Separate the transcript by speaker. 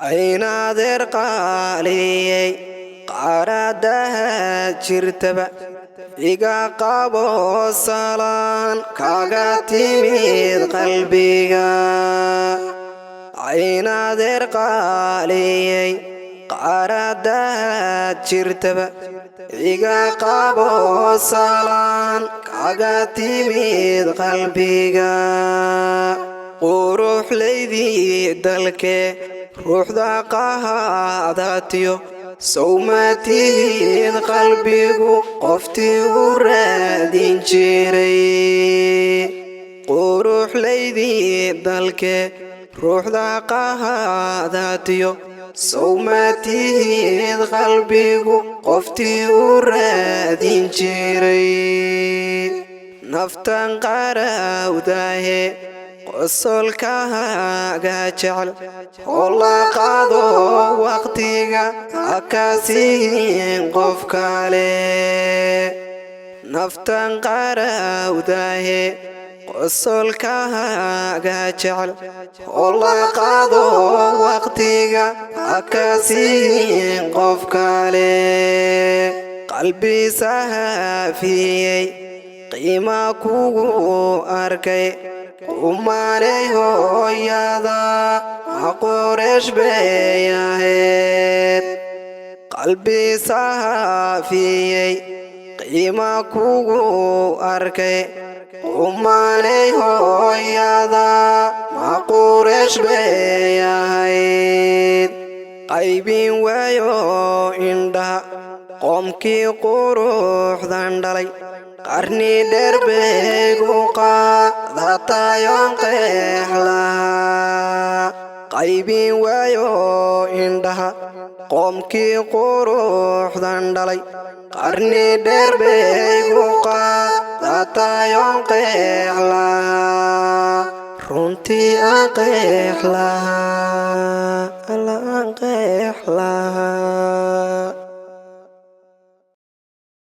Speaker 1: ayna der qaaliyay qaaradaha jirtaba iga qabo salaan kaga timid qalbiga ayna der qaaliyay qaaradaha jirtaba iga qabo salaan kaga timid qalbiga qurux leydii dalke ruuxda qaadatiyo sawmatihid qalbigu qoftii u raadin jiray qurux leydii dalke ruuxda qaadatiyo sawmatihid qalbigu qoftii u raadin jiray naftan qarawdahe qosolkaaga jecel oo la qaado waqtiga akasiin qof kale naftan qarawdahe qosolkaaga jecel oo la qaado waqtiga akasiin qof kale qalbi saafiyey qiima kugu arkay umanay hooyada Quraysh bay ahayd qalbi saafiyey qiima kugu arkay umanay hooyada Quraysh bay ahayd qaybin waayo indhaha qomkii quruxdan dhalay qarni dheer beegu qaadatayoon qeexlahaa qaybin waayo indhaha qomkii quruxdan dhalay qarni dheer beegu qaadatayoon qeexlahaa runtii aan qeexlahaa